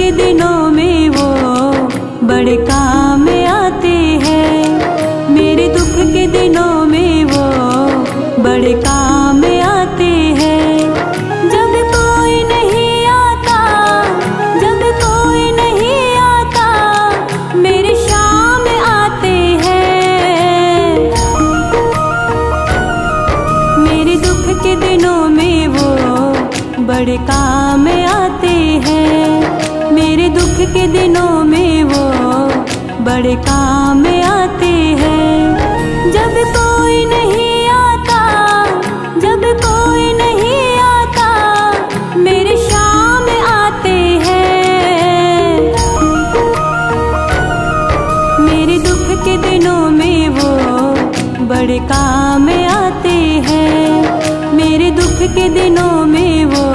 के दिनों में वो बड़े काम आते हैं। मेरे दुख के दिनों में वो बड़े काम आते हैं। जब कोई नहीं आता, जब कोई नहीं आता, मेरे शाम आते हैं। मेरे दुख के दिनों में वो बड़े काम आते हैं। मेरे दुख के दिनों में वो बड़े काम आते हैं। जब कोई नहीं आता, जब कोई नहीं आता, मेरे शाम आते हैं। मेरे दुख के दिनों में वो बड़े काम आते हैं। मेरे दुख के दिनों में वो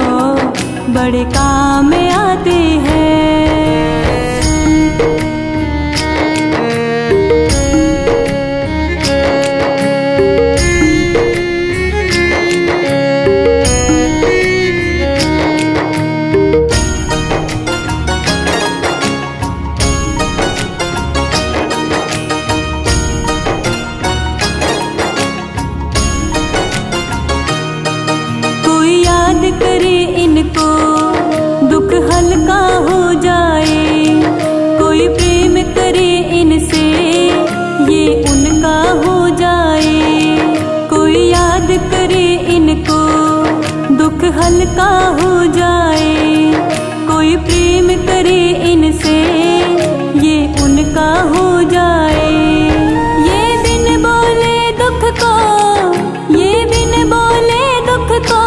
बड़े काम आते हैं। करे इनको दुख हल्का हो जाए, कोई प्रेम करे इनसे ये उनका हो जाए। कोई याद करे इनको दुख हल्का हो जाए, कोई प्रेम करे इनसे ये उनका हो जाए। ये बिन बोले दुख को, ये बिन बोले दुख को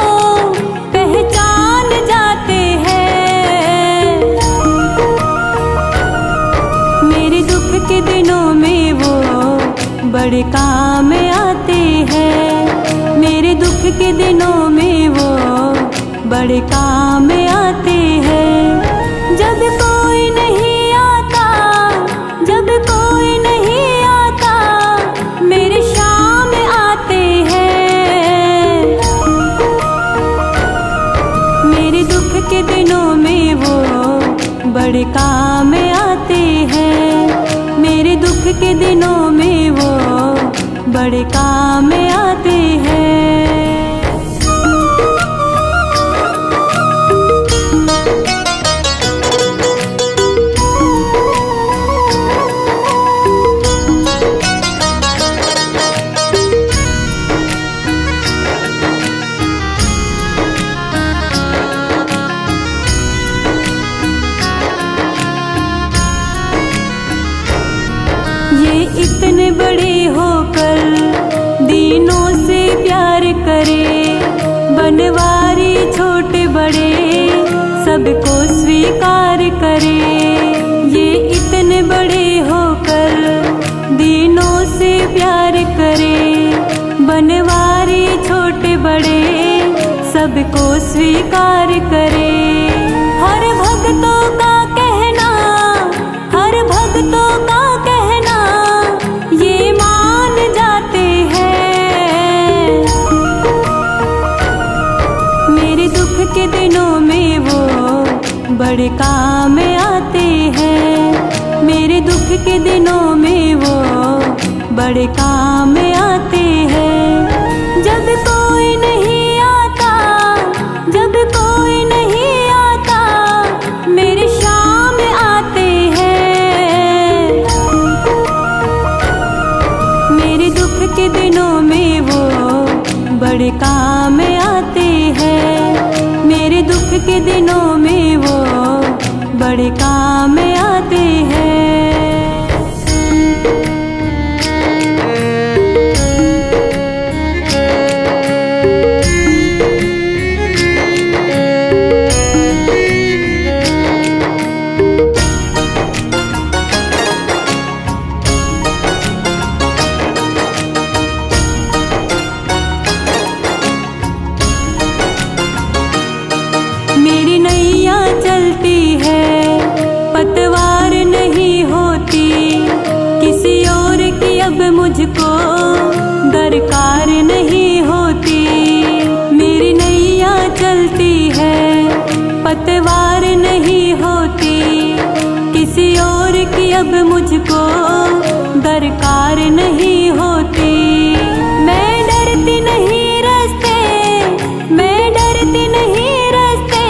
पहचान जाते हैं। मेरे दुख के दिनों में वो बड़े काम आते हैं। मेरे दुख के दिनों में वो बड़े काम आते हैं। जब कोई नहीं आता, जब कोई नहीं आता, मेरे शाम आते हैं। मेरे दुख के दिनों में वो बड़े काम आते हैं। मेरे दुख के दिनों में वो बड़े काम आते हैं। ये इतने बड़े होकर दीनों से प्यार करे, बनवारी छोटे बड़े सबको स्वीकार करे। ये इतने बड़े होकर दीनों से प्यार करे, बनवारी छोटे बड़े सबको स्वीकार करे। हर भक्तों का कहना, हर भक्तों का कहना ये मान जाते हैं। मेरे दुख के दिनों में वो बड़े काम आते हैं। मेरे दुख के दिनों में वो बड़े काम आते हैं। जब कोई नहीं आता, जब कोई नहीं आता, मेरे शाम आते हैं। मेरे दुख के दिनों में वो बड़े काम आते हैं। मेरे दुख के दिनों में वो बड़े काम आते हैं। मेरी नैया चलती है, पतवार नहीं होती, किसी और की अब मुझको दरकार नहीं होती। मेरी नैया चलती है, पतवार नहीं होती, अब मुझको दरकार नहीं होती। मैं डरती नहीं रास्ते, मैं डरती नहीं रास्ते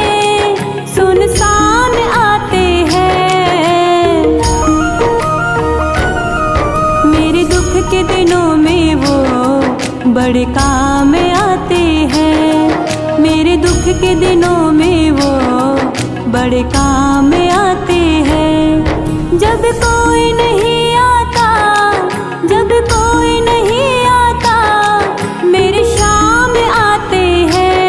सुनसान आते हैं। मेरे दुख के दिनों में वो बड़े काम आते हैं। मेरे दुख के दिनों में वो बड़े काम आते हैं। जब कोई नहीं आता, जब कोई नहीं आता, मेरे शाम आते हैं।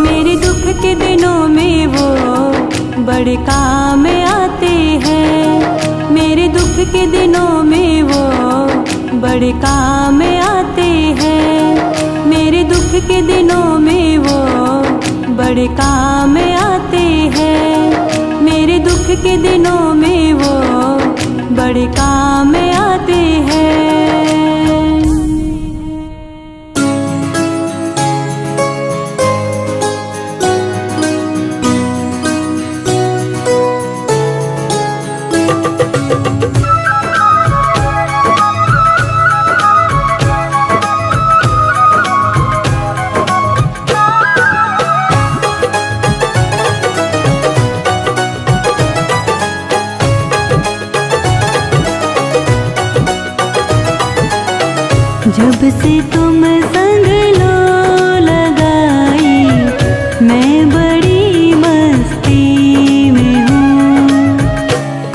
मेरे दुख के दिनों में वो बड़े काम आते हैं। मेरे दुख के दिनों में वो बड़े काम आते हैं। मेरे दुख के दिनों में वो बड़े काम आते हैं। मेरे दुख के दिनों में वो बड़े काम आते हैं। जब से तुम संग लो लगाई, मैं बड़ी मस्ती में हूँ।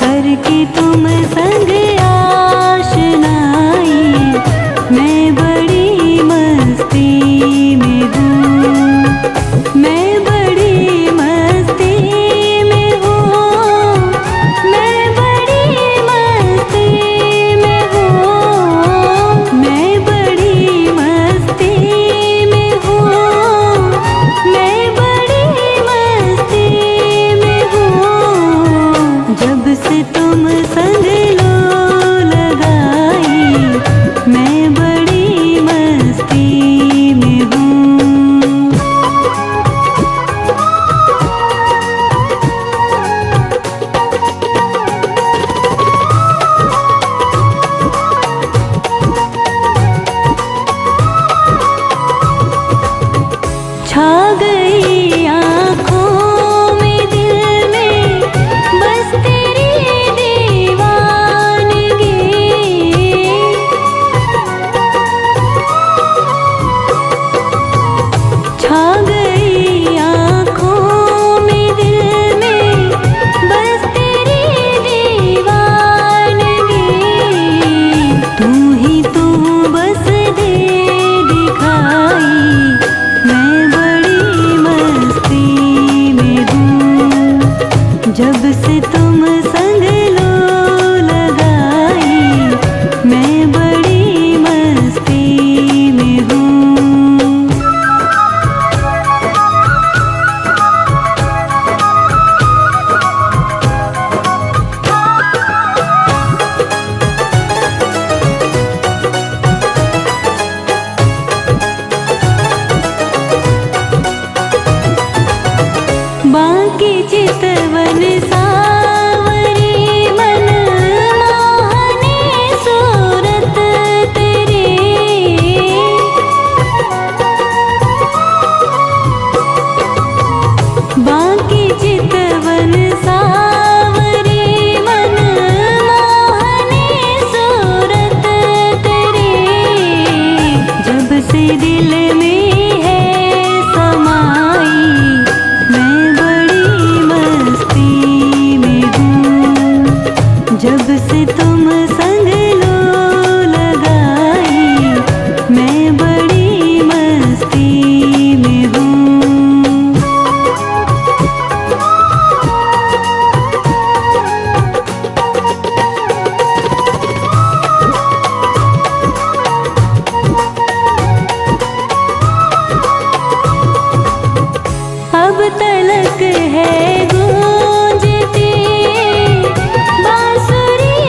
करके तुम संग आशनाई, मैं बड़ी मस्ती में हूँ। मैं बड़ी मस्ती में हूँ, मैं बड़ी मस्ती में हूँ। मैं बड़ी मस्ती में हूँ, मैं बड़ी मस्ती में हूँ। जब से तुम संग लो लगाई, मैं बड़ी मस्ती में हूँ। छा गई आँखों में दिल में बस तेरी दीवानगी। छा गई आँखों में दिल में बस तेरी दीवानगी। तू ही तू बस दे दिखाई, मैं बड़ी मस्ती में हूँ। जब से तुम संग लो लगाई, मैं बड़ी मस्ती में हूँ। बाकी चितवन सावरी मन मोहनी सूरत तेरी। बाकी चितवन सावरी मन मोहनी सूरत तेरी। जब से दिल में है समाई, मैं बड़ी मस्ती में हूँ। जब से तुम संग लो लगाई, मैं बड़ी मस्ती में हूँ। अब तलक है गूंजती बांसुरी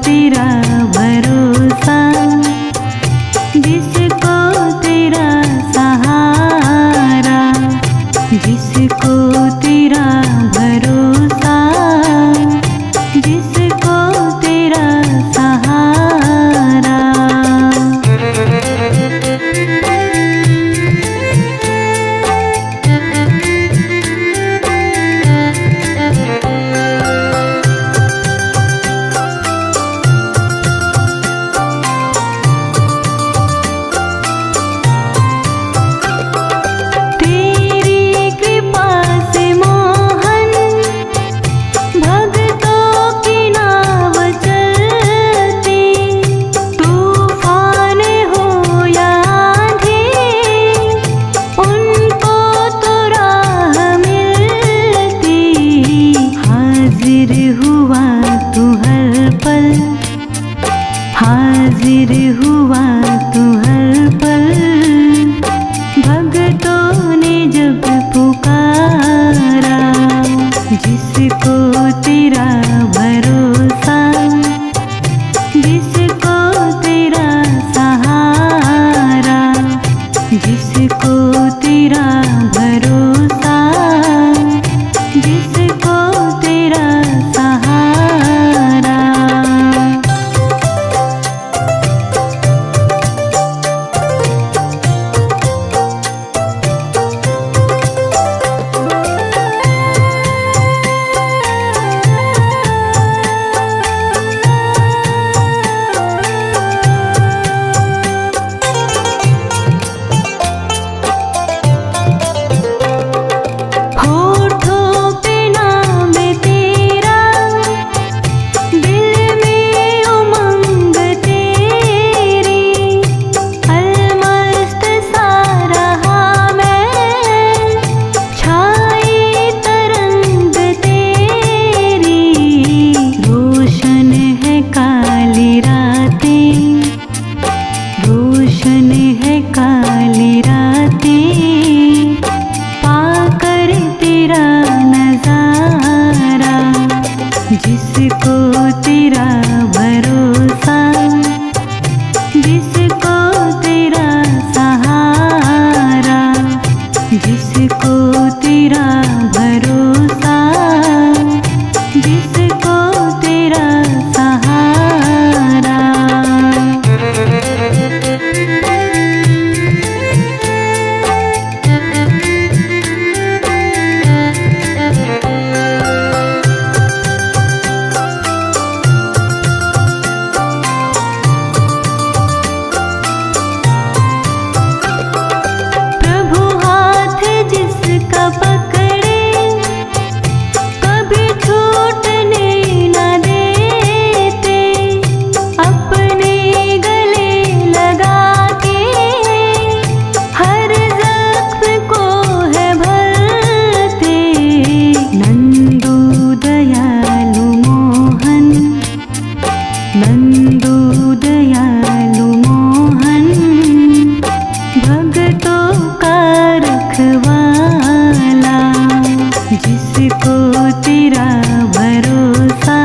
तेरा भरोसा, जिसको तेरा सहारा, जिसको तेरा भरोसा, जिसको तेरा सहारा। हाजिर हुआ तू हर पल, भक्तों ने जब पुकारा, जिसको तेरा भरोसा, जिसको तेरा सहारा, जिसको तेरा भरोसा, जिसको तेरा सहारा। जिसको तेरा भरोसा, जिसको तेरा सहारा, जिसको तेरा भरोसा, जिसको तेरा सहारा। नंदू दयालु मोहन, भक्तों का रखवाला, जिसको तेरा भरोसा,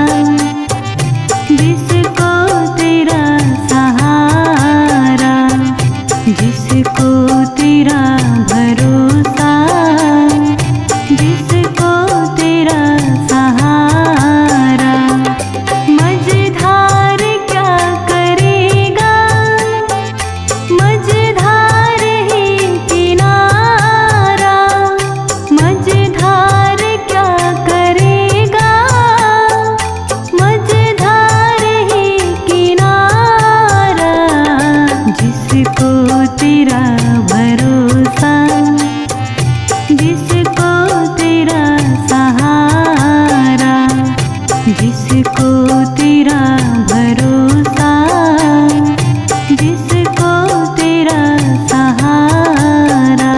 जिसको तेरा सहारा, जिसको तेरा भरोसा, जिसको तेरा सहारा। मझधार क्या करेगा, मझधार ही किनारा, मझधार क्या करेगा, मझधार ही किनारा, जिसको तेरा भरोसा, जिसको तेरा सहारा, जिसको तेरा भरोसा, जिसको तेरा सहारा।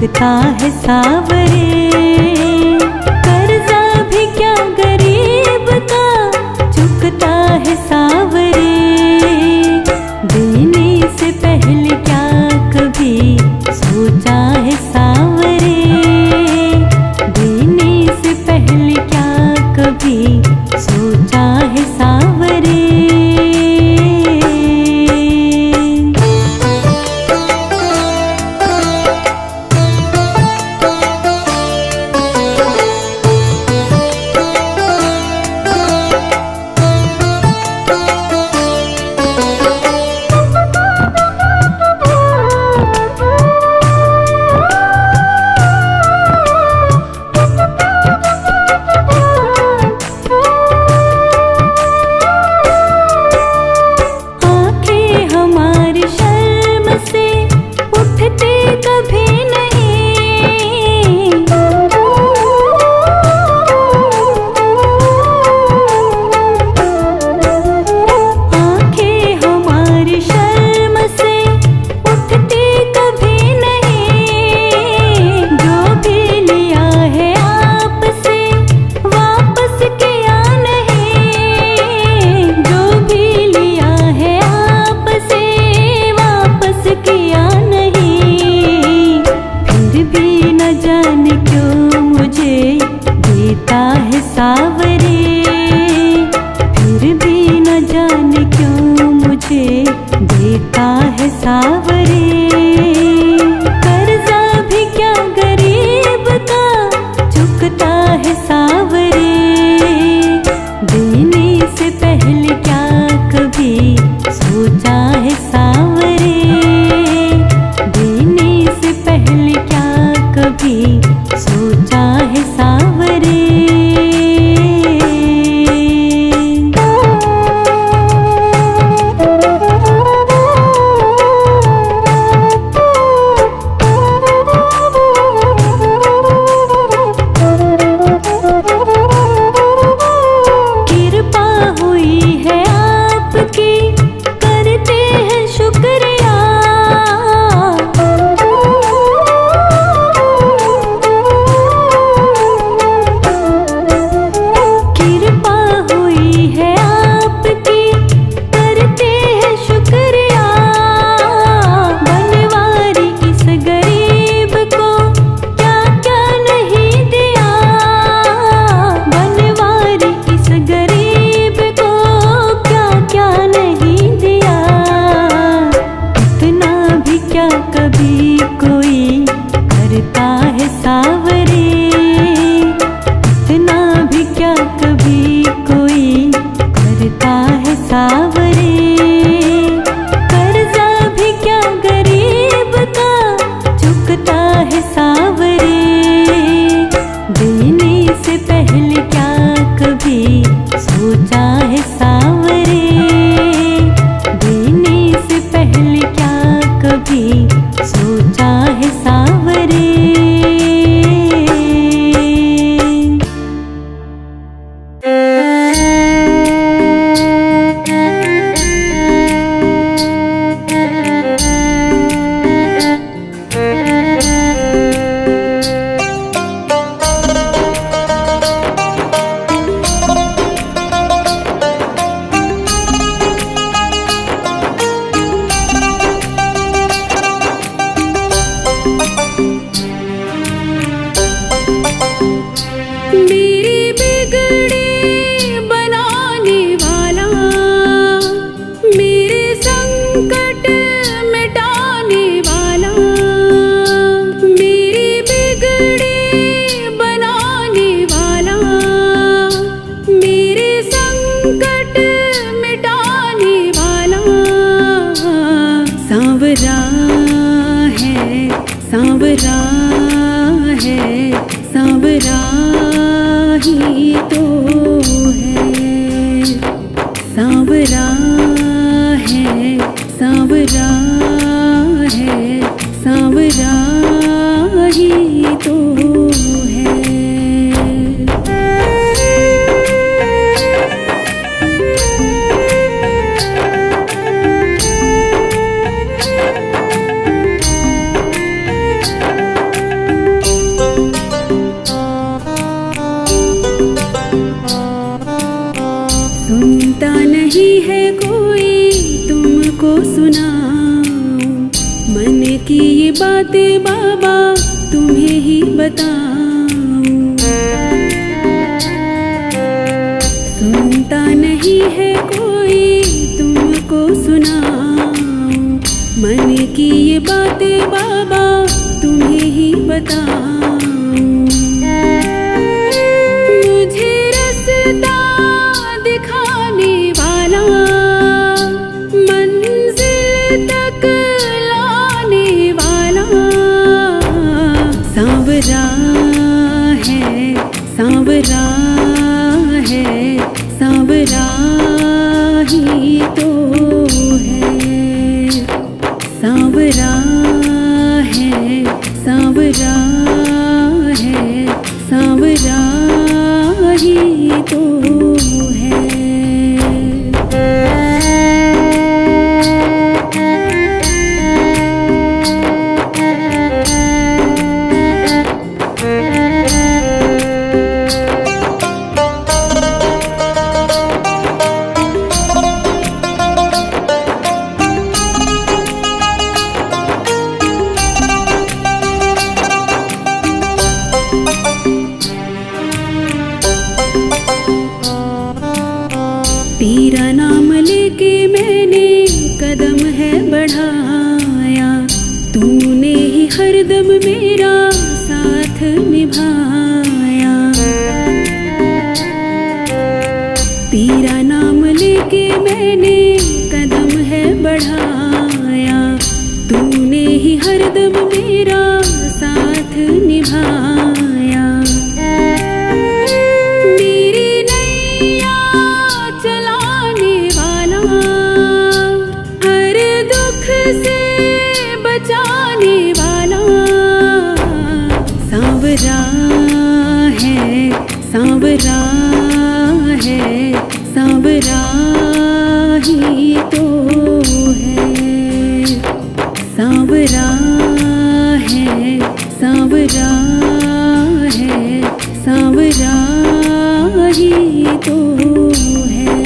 झुकता है सावरे। कर्जा भी क्या गरीब का झुकता है सावरे। देने से पहले क्या कभी सोचा है सावरे। देने से पहले क्या कभी सोचा है सावरे। देता है सावरे। कर्जा भी क्या गरीब का झुकता है सावरे। देने से पहले क्या कभी सोचा है सावरे। देने से पहले क्या कभी सोचा है सावरे। है कोई तुमको सुनाऊं, मन की ये बातें बाबा तुम्हें ही बताऊं। सुनता नहीं है कोई तुमको सुनाऊं, मन की ये बातें बाबा तुम्हें ही बताऊं। मुझे रास्ता दिखाने वाला, मंजिल तक लाने वाला सांवरा है, सांवरा है, सांवरा ही तो है। सांवरा है, सांवरा है, सांवरा ही तो है। तेरा नाम लेके मैंने कदम है बढ़ाया, तूने ही हरदम मेरा साथ निभाया। तेरा नाम लेके मैंने कदम है बढ़ाया, तूने ही हरदम मेरा साथ निभाया। सांवरा है, सांवरा है, सांवरा ही तो है। सांवरा है, सांवरा है, सांवरा ही तो है।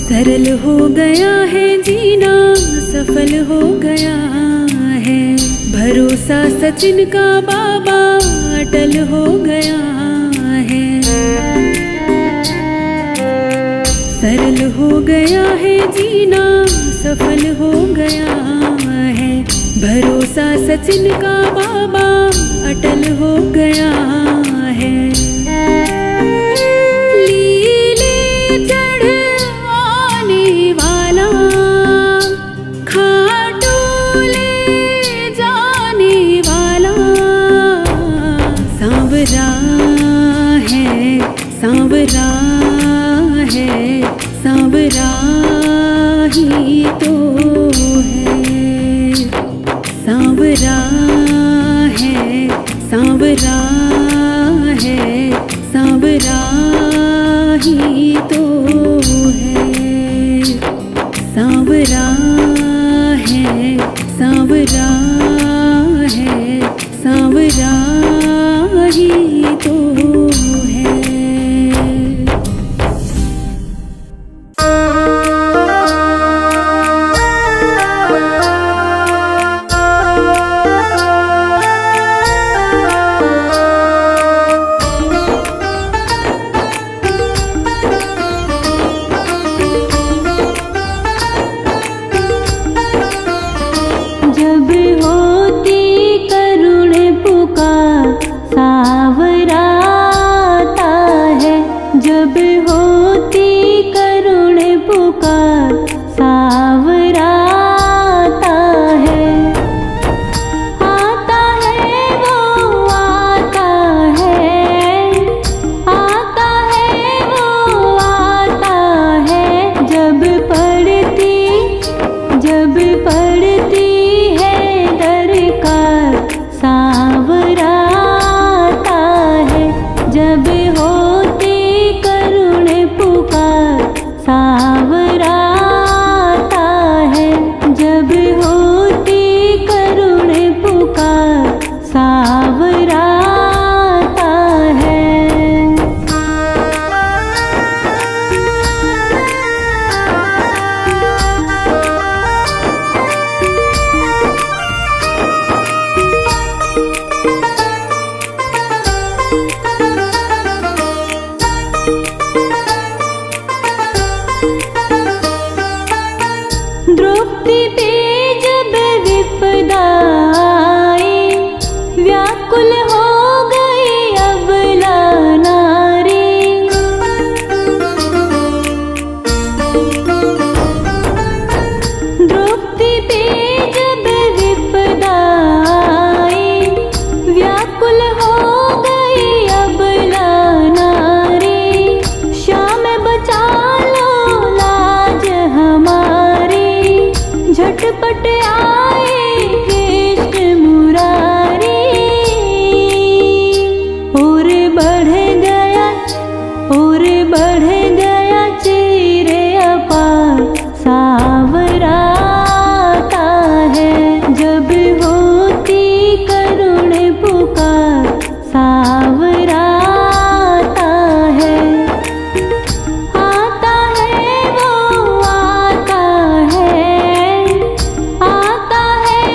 सरल हो गया है जीना, सफल हो गया है, भरोसा सचिन का बाबा अटल हो गया है। सरल हो गया है जीना, सफल हो गया है, भरोसा सचिन का बाबा अटल हो गया है। सांवरा है, सांवरा है, सांवरा ही तो है। सांवरा है, सांवरा है, सांवरा ही तो है। सांवरा है, सांवरा है, सांवरा ही तो है। जब होती करुण पुकार सांवरा आता है, जब होती करुण पुकार सांवरा आता है। आता है वो आता है, आता है वो आता है, जब पड़ती है लपट आए कृष्ण मुरारी। और बढ़ गया, और बढ़ गया चिरे अपार सावराता है। जब होती करुण पुकार सावराता है। आता है वो आता है, आता है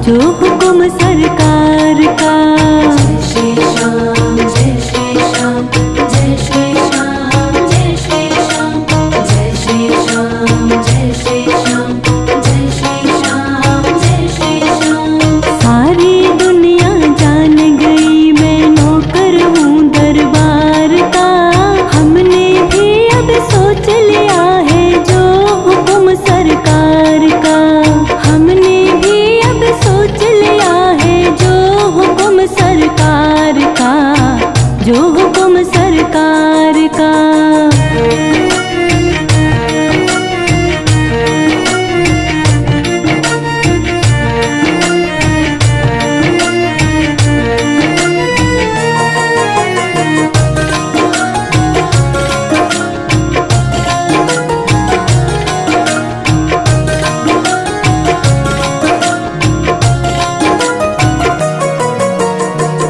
जो हुक्म सरकार का। जय श्री श्याम जय श्री श्याम जय श्री श्याम जय श्री श्याम जय श्री श्याम जय श्री श्याम जय श्री श्याम जय श्री श्याम। सारी दुनिया जान गई मैं नौकर हूँ दरबार का। हमने भी अब सोच लिया है जो हुक्म सरकार का। हमने भी अब सोच लिया है जो हुक्म सरकार का, जो हुक्म सरकार का।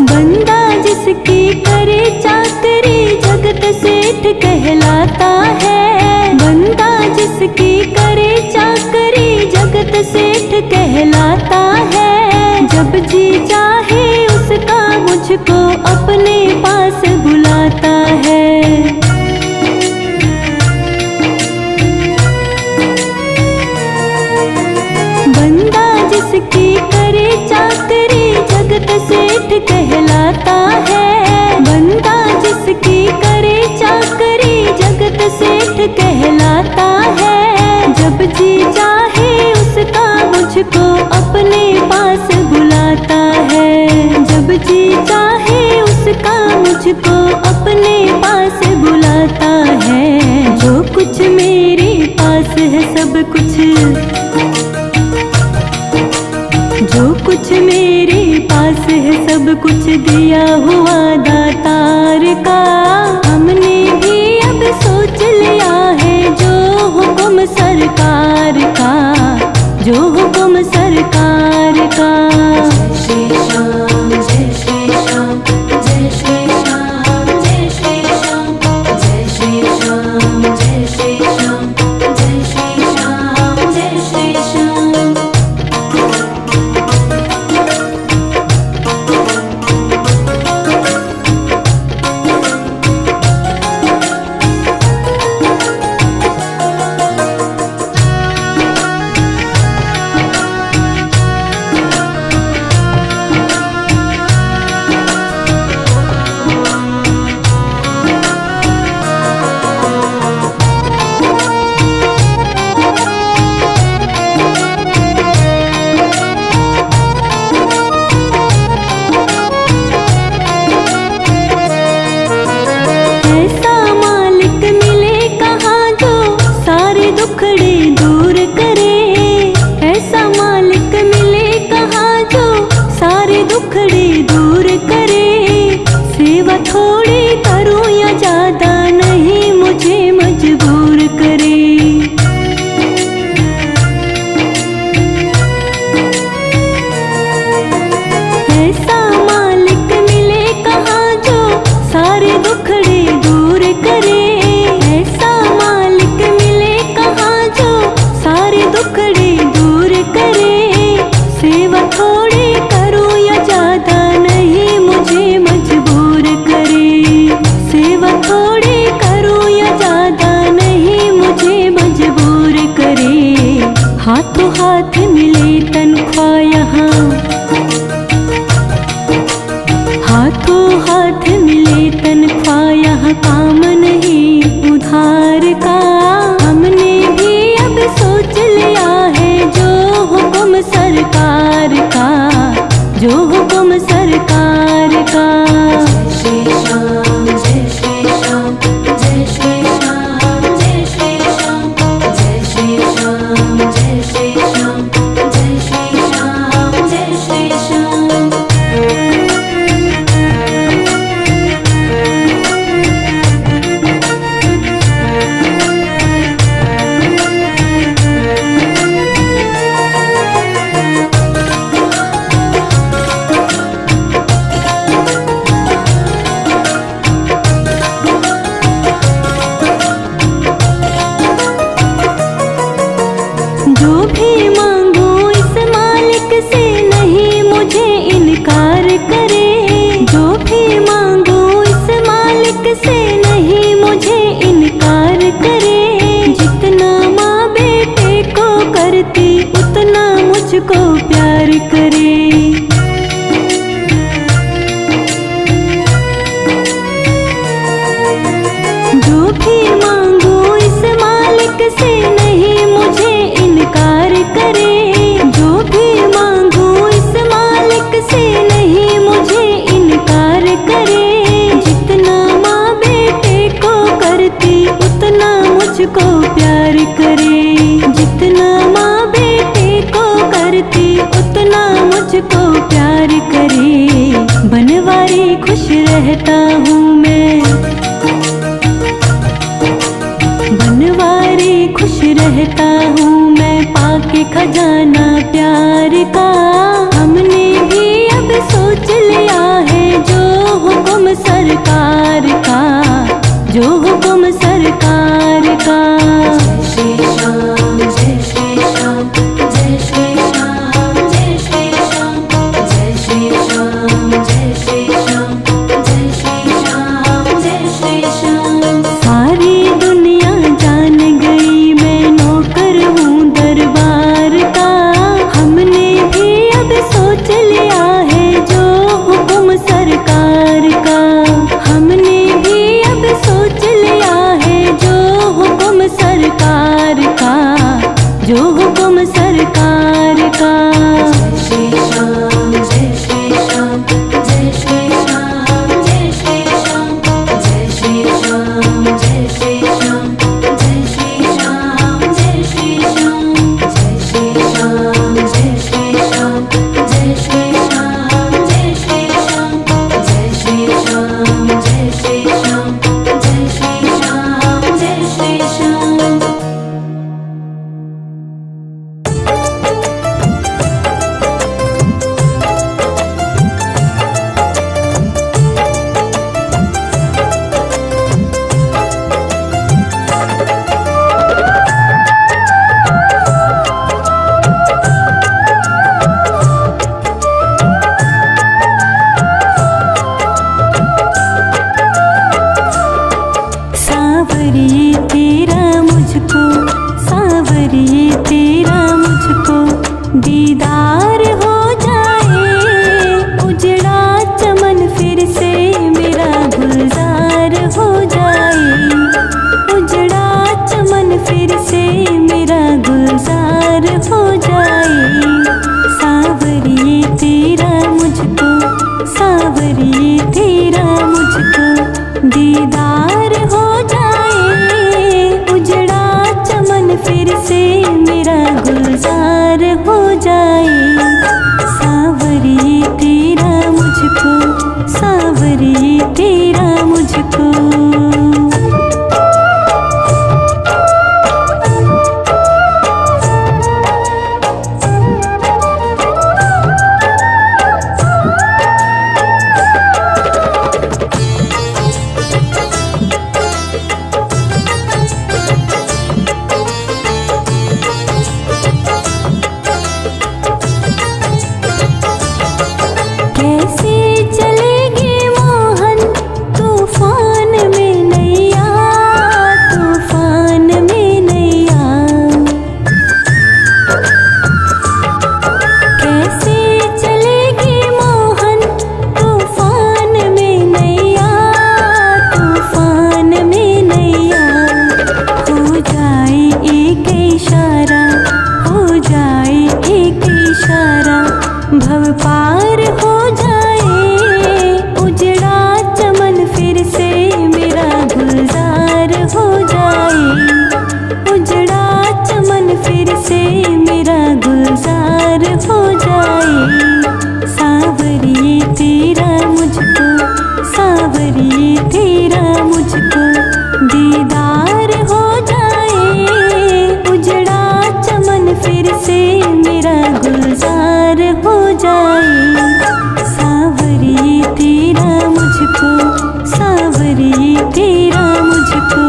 बंदा जिसकी करे चाकरी जगत सेठ कहलाता है। बंदा जिसकी करे चाकरी जगत सेठ कहलाता है। जब जी चाहे उसका मुझको अपने पास बुलाता है। बंदा जिसकी करे चाकरी जगत सेठ कहलाता है। बंदा जिसकी करे चाकरी जगत सेठ कहलाता है। जब जी चाहे उसका मुझको अपने पास बुलाता है। जब जी चाहे उसका मुझको अपने पास बुलाता है। जो कुछ मेरे पास है सब कुछ, जो कुछ मेरे पास है सब कुछ दिया हुआ दातार का। हमने भी अब सोच लिया है जो हुक्म सरकार का, जो हुक्म सरकार का। जय श्री श्याम जय श्री श्याम जय श्री श्याम जय श्री श्याम जय श्री श्याम जय श्री श्याम जय श्री श्याम जय श्री श्याम। थोड़ी करूं या ज्यादा नहीं मुझे मजबूर करे। ऐसा मालिक मिले कहाँ जो सारे दुखड़े दूर करे। ऐसा मालिक मिले कहाँ जो सारे दुखड़े दूर करे। सेवा थोड़ी करूं या ज्यादा नहीं मुझे मजबूर करे। सेवा थोड़ी करूं या ज्यादा नहीं मुझे मजबूर करे। हाथों हाथ मिले तनख्वाह यहाँ, हाथों हाथ मिले तनख्वाह यहाँ काम नहीं उधार का। हमने भी अब सोच लिया है जो हुक्म सरकार का, जो हुक्म सरकार का। जय श्री श्याम जय श्री श्याम जय श्री श्याम जय श्री श्याम जय श्री श्याम जय श्री श्याम जय श्री श्याम जय श्री श्याम। मुझको प्यार करे, बनवारी खुश रहता हूँ मैं, बनवारी खुश रहता हूँ मैं, पाके खजाना प्यार का। हमने भी अब सोच लिया है जो हुक्म सरकार का, जो हुक्म सरकार का। जय श्री श्याम जय श्री श्याम जय श्री श्याम जय श्री श्याम जय श्री श्याम जय श्री श्याम जय श्री श्याम जय श्री श्याम। सारी दुनिया जान गई मैं नौकर हूँ दरबार का। हमने भी अब सोच लिया है जो हुक्म सरकार का, हमने भी अब सोच लिया है जो हुक्म सरकार का, जो हुक्म सरकार का। जय श्री श्याम जय श्री श्याम जय श्री श्याम जय श्री श्याम जय श्री श्याम जय श्री श्याम जय श्री श्याम जय श्री श्याम जय श्री श्याम जय श्री श्याम जय श्री श्याम जय श्री श्याम जय श्री श्याम जय श्री श्याम जय श्री श्याम जय श्री श्याम। सावरिए तेरा मुझको, सावरिए तेरा मुझको दीदार हो जाए, उजड़ा चमन फिर से मेरा गुलजार हो जाए, उजड़ा चमन फिर से मेरा गुलजार हो जाए। सावरिए तेरा मुझको, सावरिए तेरा मुझको दीदार हो जाए, उजड़ा चमन फिर से मेरा गुलजार हो जाए। सावरिए तेरा मुझको, सावरिए तेरा मुझको। कैसे चलेगी मोहन तूफान में नैया, तूफान में नैया। कैसे चलेगी मोहन तूफान में नैया, तूफान में नैया। हो जाए एक इशारा, हो जाए एक इशारा, भव पार हो जाए, उजड़ा चमन फिर से मेरा गुलजार हो जाए, उजड़ा चमन फिर से मेरा गुलजार हो जाए। सावरिए तेरा मुझको, सावरिए तेरा मुझको दीदार हो जाए, उजड़ा चमन फिर से मेरा गुलजार हो जाए। सावरिए तेरा मुझको, सावरिए तेरा मुझको।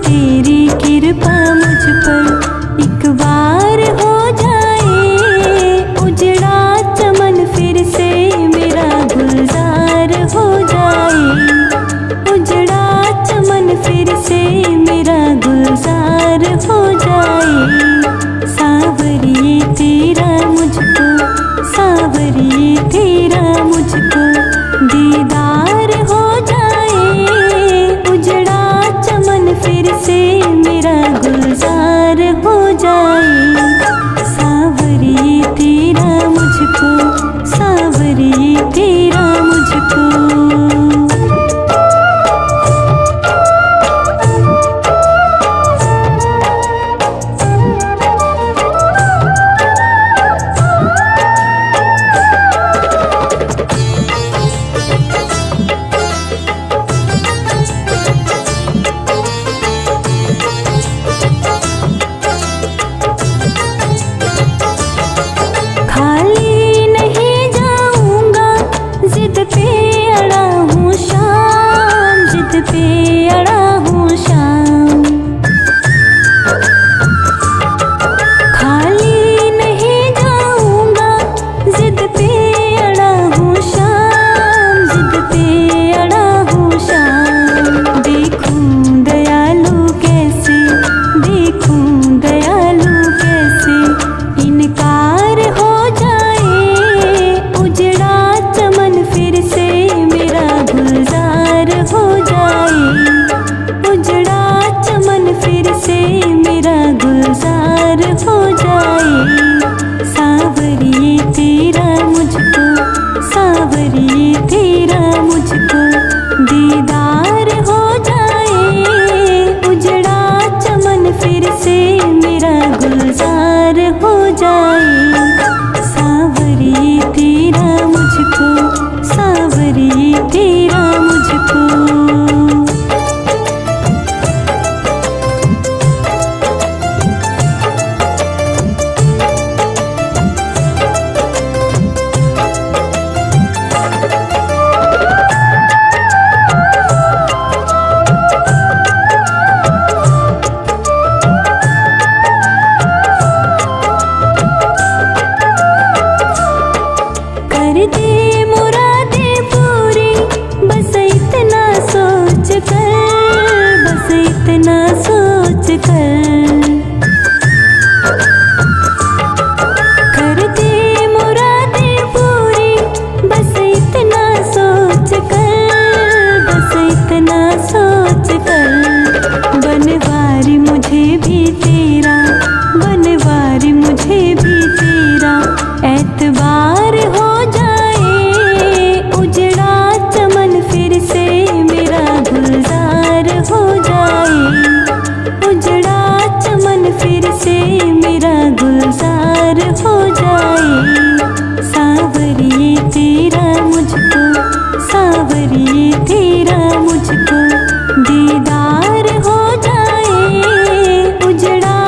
तेरी कृपा पर एक बार हो जाए, उजड़ा चमन फिर से मेरा गुलजार हो जाए, उजड़ा चमन फिर से मेरा गुलजार हो जाए। सावरिए तेरा मुझको, सावरिए तेरा मुझको दीदार हो जाए, उजड़ा चमन फिर से मेरा गुलजार हो जाए। सावरिए तेरा मुझको, सावरिए तेरा मुझको। खाली नहीं जाऊंगा, जिद पे अड़ा हूँ शाम, जिद पे अड़ा हूँ शाम। खाली नहीं जाऊंगा, जिद पे अड़ा हूँ शाम, जिद पे अड़ा हूँ शाम। देखूं दयालु कैसे, देखूं दयालु कैसे इनकार हो जाए, उजड़ा चमन फिर से मेरा गुलजार हो जाए, उजड़ा चमन फिर से मेरा गुलजार हो जाए। सावरिए तेरा मुझको, सावरिए तेरा मुझको दीदार हो जाए, उजड़ा चमन फिर से मेरा गुलजार हो जाए। सावरिए तेरा मुझको, सावरिए तेरा मुझको। कर दे मुरादे पूरी, बस इतना सोच कर, बस इतना सोच कर। कर दे मुरादे पूरी, बस इतना सोच कर, बस इतना सोच कर। बनवारी मुझे भी तेरा, बनवारी मुझे भी तेरा एतबार हो जाए, उजड़ा चमन फिर से मेरा गुलजार हो जाए, उजड़ा चमन फिर से मेरा गुलजार हो जाए। सावरिए तेरा मुझको, सावरिए तेरा मुझको दीदार हो जाए, उजड़ा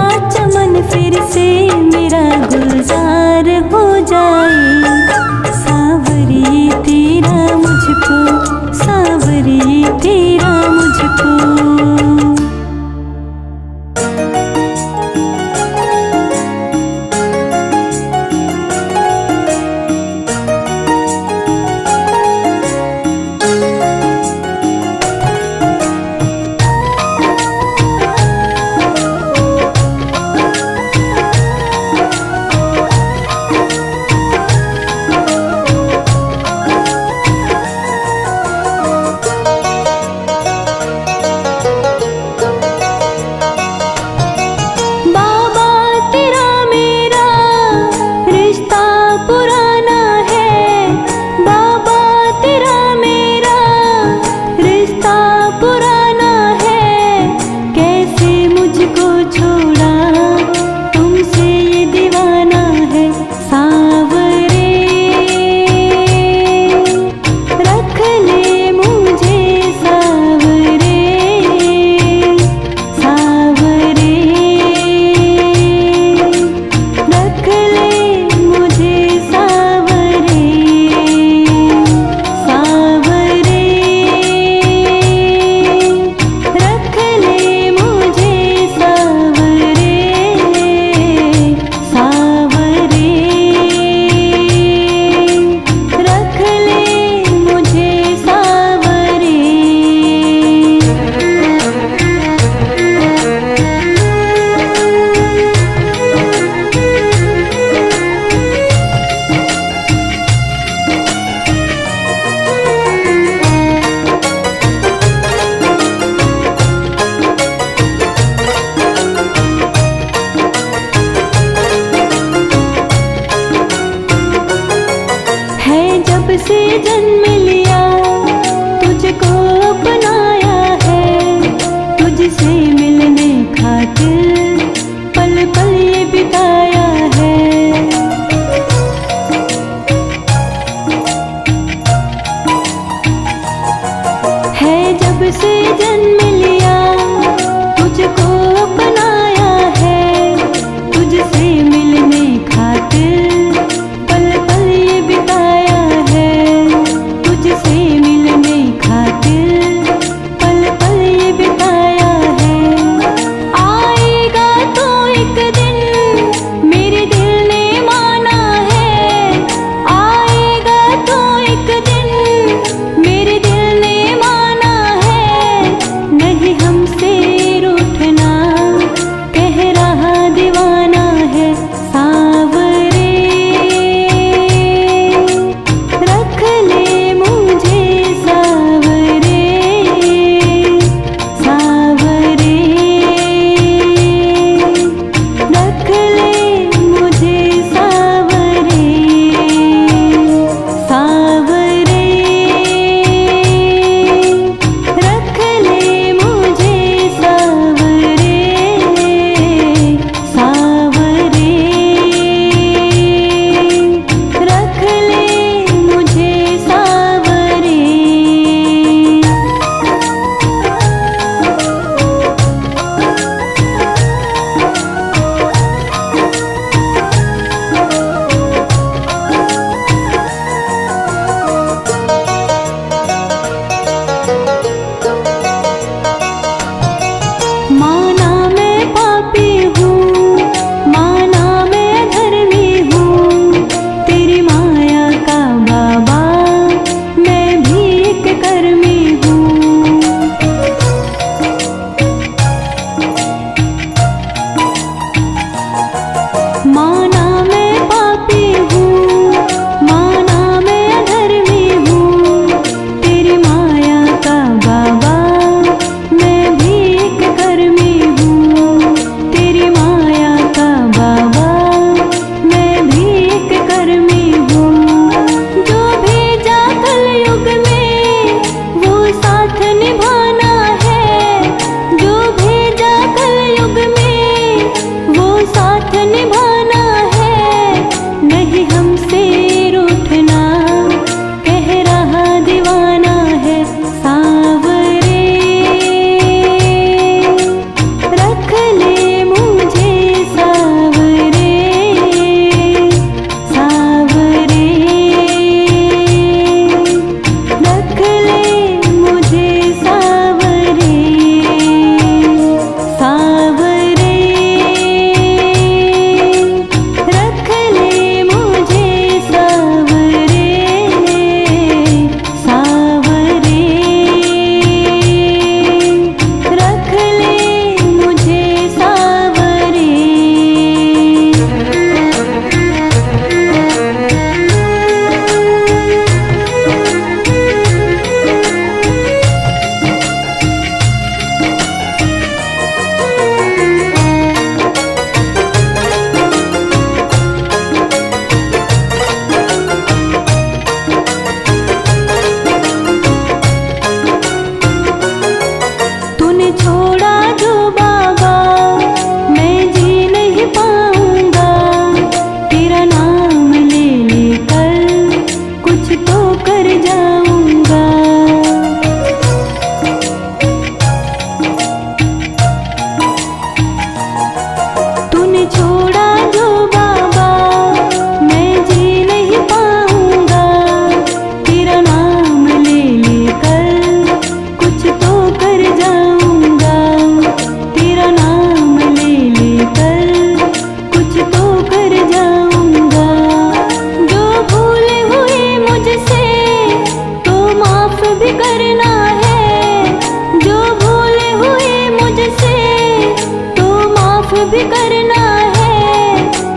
भी करना है,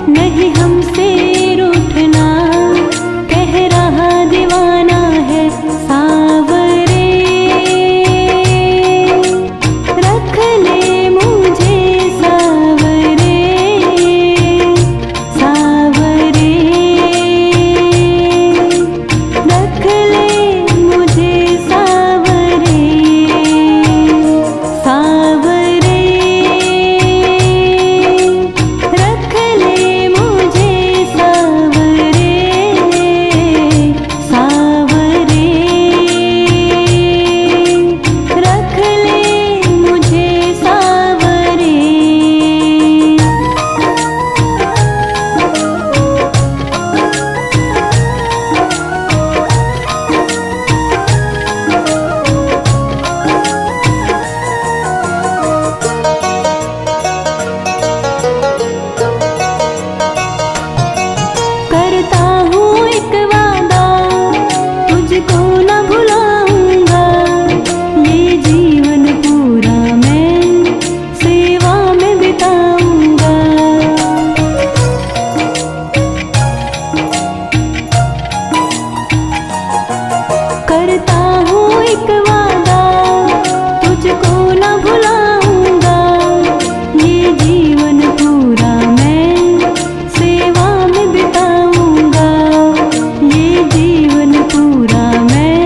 नहीं हमसे रूठना, कह रहा दीवाना है सावरे। रख ले मुझे सावरे, सावरे। रख ले मुझे सावरे, सावरे। रख ले मुझे सावरे, सावरे। रख ले मुझे सावरे। करता हूँ एक वादा, तुझको न भुलाऊंगा, ये जीवन पूरा मैं सेवा में बिताऊंगा। करता हूँ एक वादा, तुझको न भुलाऊंगा, ये जीवन पूरा मैं सेवा में बिताऊंगा, ये जीवन पूरा मैं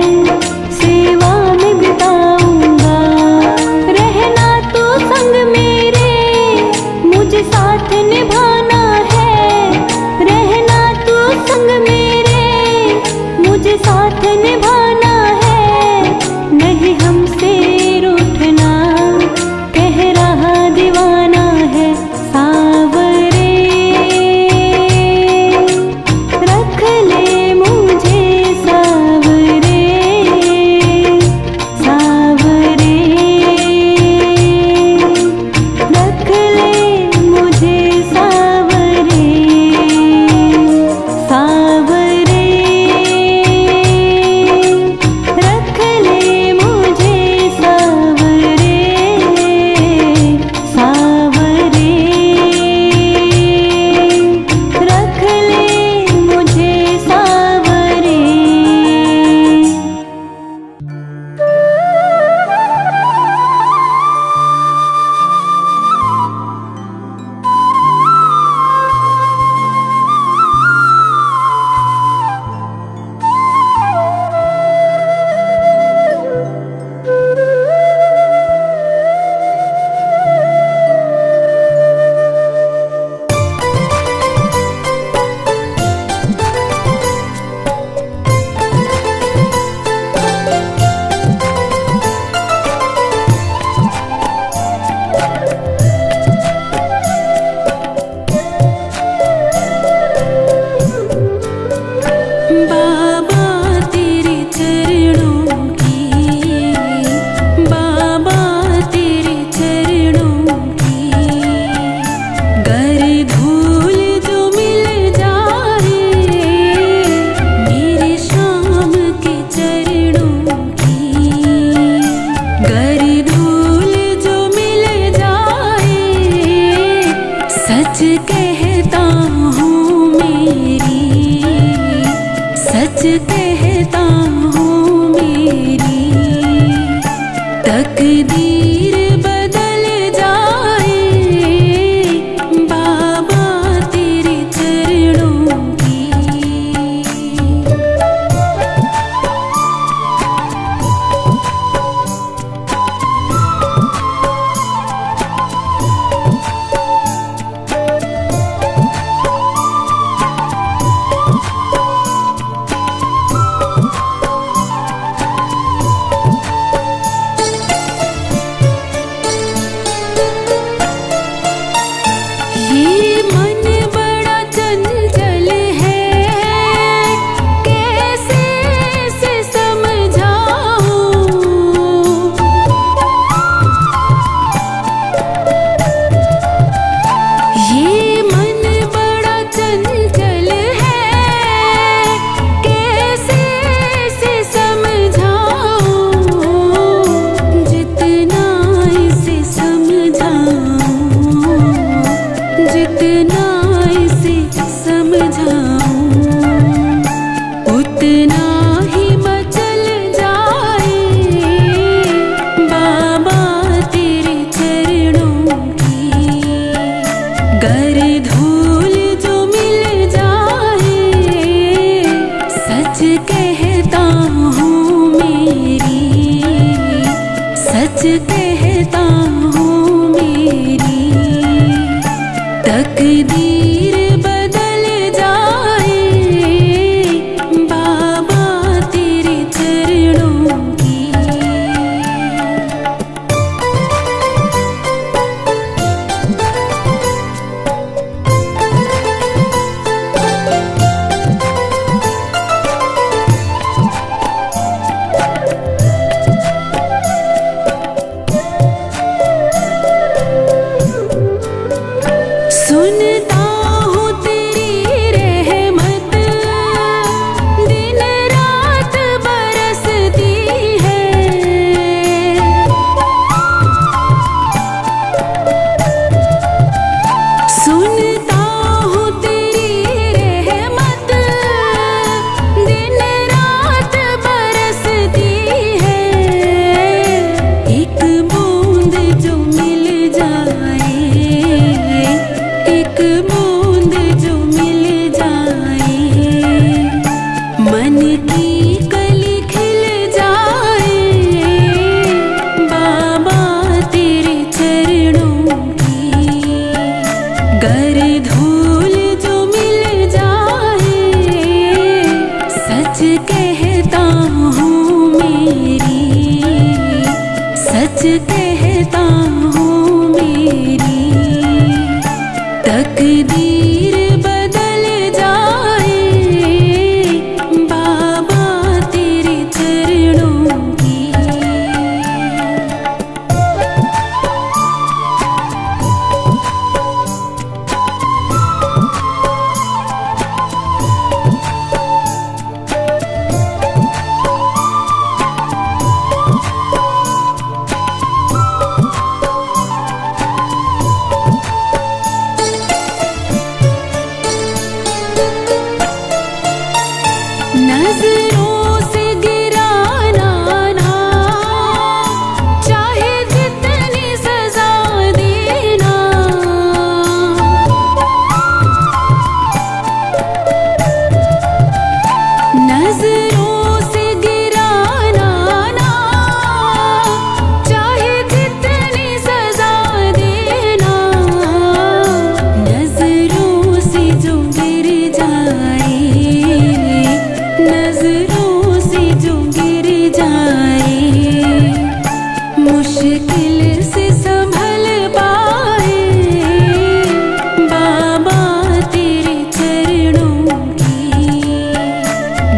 सेवा में बिताऊंगा। रहना तो संग मेरे, मुझे साथ निभाना है, रहना तो संग मेरे, मुझे साथ निभाना है, नहीं हमसे रूठना, कह रहा दीवाना है सावरे। रख ले मुझे सावरे, सावरे। रख ले मुझे सावरे, सावरे। रख ले मुझे सावरे, सावरे। रख ले मुझे सावरे। बाबा तेरे चरणों की, बाबा तेरे चरणों की, गर धूल जो मिल जाए मेरे श्याम के चरणों की, गर धूल जो मिल जाए, सच कहता हूँ मेरी, सच कहता हूँ मेरी तकदीर बदल जाए, बाबा तेरे चरणों की। जितना इसे समझाऊं उतना ही मचल जाए बाबा तेरे चरणों की। गर धूल जो मिल जाए सच कहता हूँ मेरी, सच कहता हूँ मेरी तकदीर बदल जाए बाबा तेरे चरणों की। सुनता हूँ तेरी रहमत दिन रात बरसती है। सुनता हूँ तेरी रहमत दिन रात बरसती है। एक बूंद जो मिल जाए, एक बूंद जो मिल जाए मन की कली खिल जाए बाबा तेरे चरणों की। गर धूल जो मिल जाए सच कहता हूँ मेरी, सच कहता हूँ मेरी तकदीर बदल जाए बाबा तेरे चरणों की। नजरों से गिराना ना चाहे जितनी सजा देना। नजरों से गिराना ना चाहे जितनी सजा देना। नजरों से जो गिर जाए, नजरों से जो गिर जाए मुश्किल से संभल पाए बाबा तेरे चरणों की।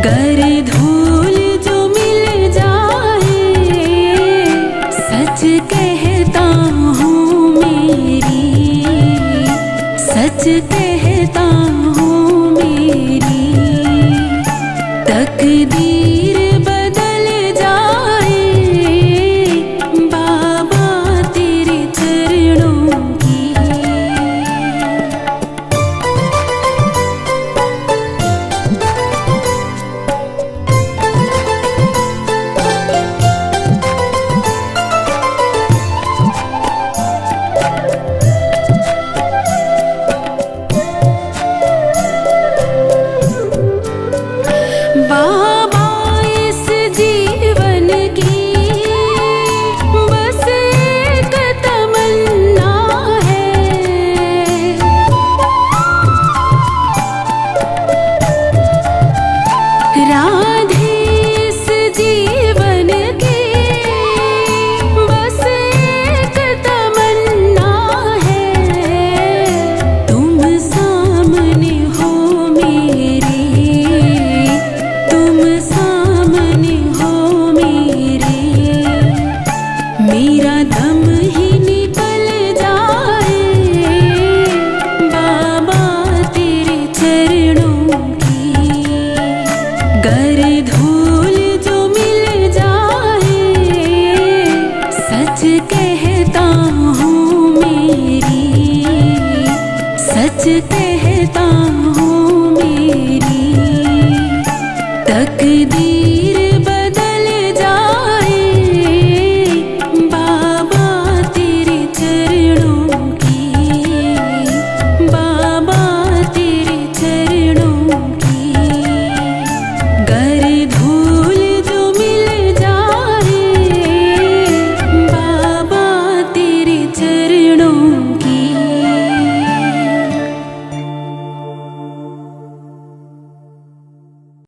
गर धूल जो मिल जाए सच कहता हूँ मेरी, सच कहता हूँ मेरी तकदीर बदल जाए बाबा तेरे चरणों की। बाबा सच कहता हूँ मेरी तकदीर